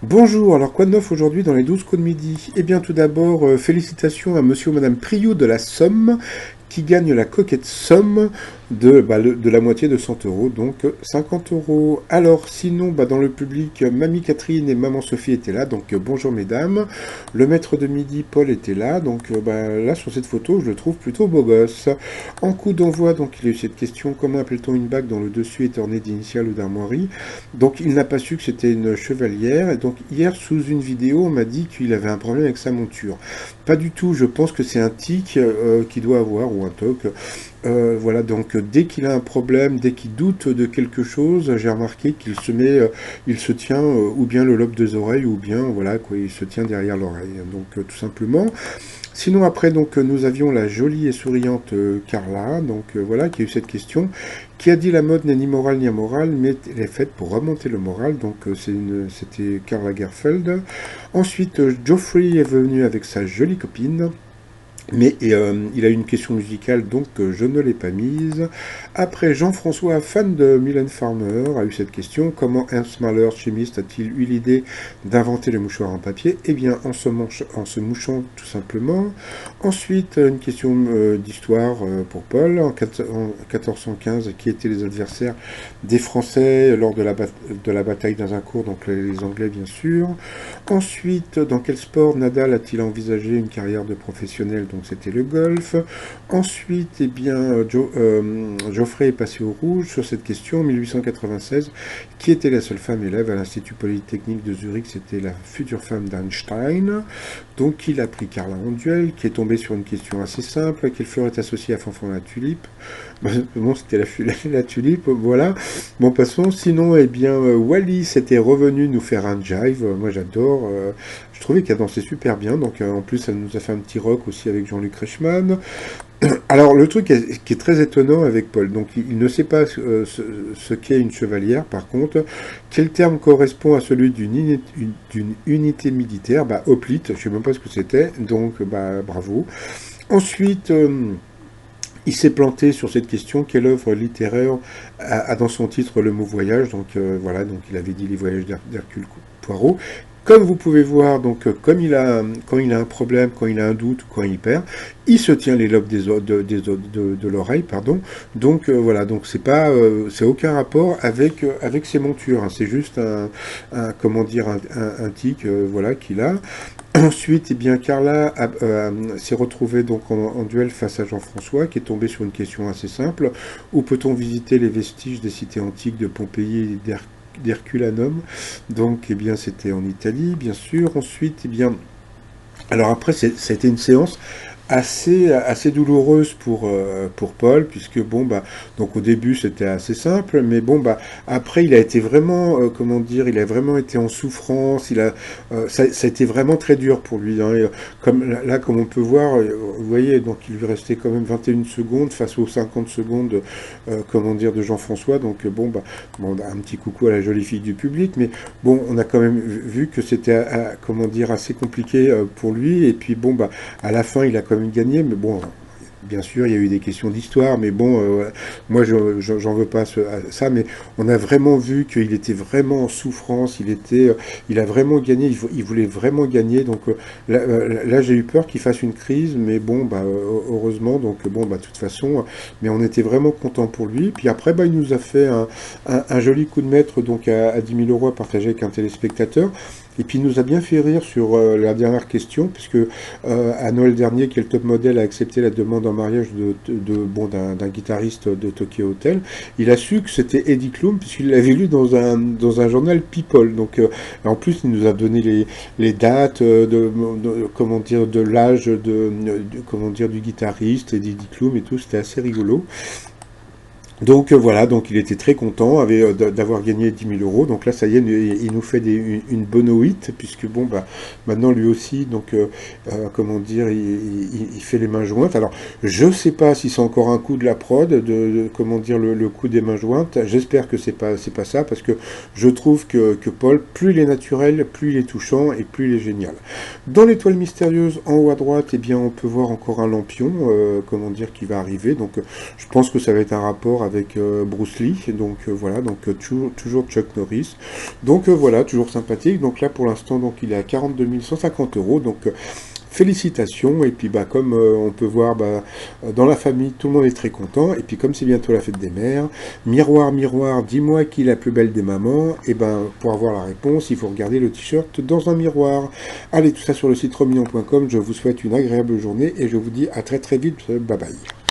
Bonjour, alors quoi de neuf aujourd'hui dans les 12 coups de midi? Eh bien tout d'abord, félicitations à monsieur ou madame Priou de la Somme qui gagne la coquette somme de la moitié de 100 euros, donc 50 euros. Alors sinon, dans le public, Mamie Catherine et Maman Sophie étaient là, donc bonjour mesdames. Le maître de midi, Paul, était là, donc là sur cette photo, je le trouve plutôt beau gosse. En coup d'envoi, donc il y a eu cette question, comment appelle-t-on une bague dont le dessus est orné d'initiales ou d'armoiries? Donc il n'a pas su que c'était une chevalière, et donc hier sous une vidéo, on m'a dit qu'il avait un problème avec sa monture. Pas du tout, je pense que c'est un tic qu'il doit avoir, ou un toc. Voilà, donc dès qu'il a un problème, dès qu'il doute de quelque chose, j'ai remarqué qu'il se met, il se tient ou bien le lobe des oreilles, ou bien voilà quoi, il se tient derrière l'oreille. Donc tout simplement. Sinon après donc nous avions la jolie et souriante Carla, donc voilà, qui a eu cette question, qui a dit la mode n'est ni morale ni amorale, mais elle est faite pour remonter le moral, donc c'était Carla Gerfeld. Ensuite Geoffrey est venu avec sa jolie copine. Mais il a eu une question musicale, donc je ne l'ai pas mise. Après, Jean-François, fan de Mylène Farmer, a eu cette question. Comment Ernst Mahler, chimiste, a-t-il eu l'idée d'inventer le mouchoir en papier? Eh bien, en se mouchant, tout simplement. Ensuite, une question d'histoire pour Paul. En 1415, qui étaient les adversaires des Français lors de la bataille d'Azincourt, donc les Anglais, bien sûr. Ensuite, dans quel sport Nadal a-t-il envisagé une carrière de professionnel? Donc c'était le golf. Ensuite, eh bien, Geoffrey est passé au rouge sur cette question. En 1896, qui était la seule femme élève à l'Institut Polytechnique de Zurich? C'était la future femme d'Einstein. Donc il a pris Carla en duel, qui est tombé sur une question assez simple. Quelle fleur est associée à Fanfan la tulipe? Bon, c'était la tulipe, voilà. Bon, passons. Sinon, eh bien, Wallis était revenu nous faire un jive. Moi, j'adore. Je trouvais qu'elle dansait super bien. Donc, en plus, elle nous a fait un petit rock aussi avec Jean-Luc Reichmann. Alors, le truc qui est très étonnant avec Paul, donc il ne sait pas ce qu'est une chevalière, par contre, quel terme correspond à celui d'une unité militaire? Hoplite, je ne sais même pas ce que c'était, donc bravo. Ensuite, il s'est planté sur cette question, quelle œuvre littéraire a dans son titre le mot voyage? Donc voilà, donc il avait dit les voyages d'Hercule Poirot. Comme vous pouvez voir, donc quand il a un problème, quand il a un doute, quand il perd, il se tient les lobes de l'oreille, pardon. Donc voilà, donc c'est aucun rapport avec ses montures, hein. C'est juste comment dire, un tic, voilà, qu'il a. Ensuite, eh bien, Carla s'est retrouvée donc en duel face à Jean-François, qui est tombé sur une question assez simple. Où peut-on visiter les vestiges des cités antiques de Pompéi et d'Herculanum? Donc, eh bien, c'était en Italie, bien sûr. Ensuite, eh bien, alors après, ça a été une séance assez douloureuse pour Paul, puisque donc au début c'était assez simple, mais après il a été vraiment, comment dire, il a vraiment été en souffrance, ça a été vraiment très dur pour lui, hein, et, comme on peut voir, vous voyez, donc il lui restait quand même 21 secondes face aux 50 secondes, comment dire, de Jean-François, donc un petit coucou à la jolie fille du public, mais bon, on a quand même vu que c'était, comment dire, assez compliqué pour lui, et puis à la fin, il a quand même gagné, mais bon, bien sûr, il y a eu des questions d'histoire, mais bon, moi, j'en veux pas à ça, mais on a vraiment vu qu'il était vraiment en souffrance, il a vraiment gagné, il voulait vraiment gagner, donc là, j'ai eu peur qu'il fasse une crise, mais bon, heureusement, donc de toute façon, mais on était vraiment content pour lui. Puis après, il nous a fait un joli coup de maître, donc à 10 000 euros à partager avec un téléspectateur. Et puis il nous a bien fait rire sur la dernière question, puisque à Noël dernier, quel top modèle a accepté la demande en mariage d'un guitariste de Tokyo Hotel? Il a su que c'était Eddie Klum, puisqu'il l'avait lu dans un journal People. Donc en plus, il nous a donné les dates comment dire, de l'âge comment dire, du guitariste et d'Eddie Klum et tout. C'était assez rigolo. Donc voilà, donc il était très content d'avoir gagné 10 000 euros. Donc là, ça y est, il nous fait une bonoïte, puisque maintenant lui aussi, donc comment dire, il fait les mains jointes. Alors, je sais pas si c'est encore un coup de la prod, comment dire, le coup des mains jointes. J'espère que c'est pas ça, parce que je trouve que Paul, plus il est naturel, plus il est touchant et plus il est génial. Dans l'étoile mystérieuse, en haut à droite, eh bien, on peut voir encore un lampion, comment dire, qui va arriver. Donc, je pense que ça va être un rapport avec Bruce Lee, donc voilà, donc toujours Chuck Norris. Donc voilà, toujours sympathique. Donc là pour l'instant, donc il est à 42 150 euros. Donc félicitations. Et puis bah comme on peut voir, bah, dans la famille, tout le monde est très content. Et puis comme c'est bientôt la fête des mères, miroir, miroir, dis-moi qui est la plus belle des mamans. Et ben pour avoir la réponse, il faut regarder le t-shirt dans un miroir. Allez, tout ça sur le site romignon.com. Je vous souhaite une agréable journée et je vous dis à très très vite. Bye bye.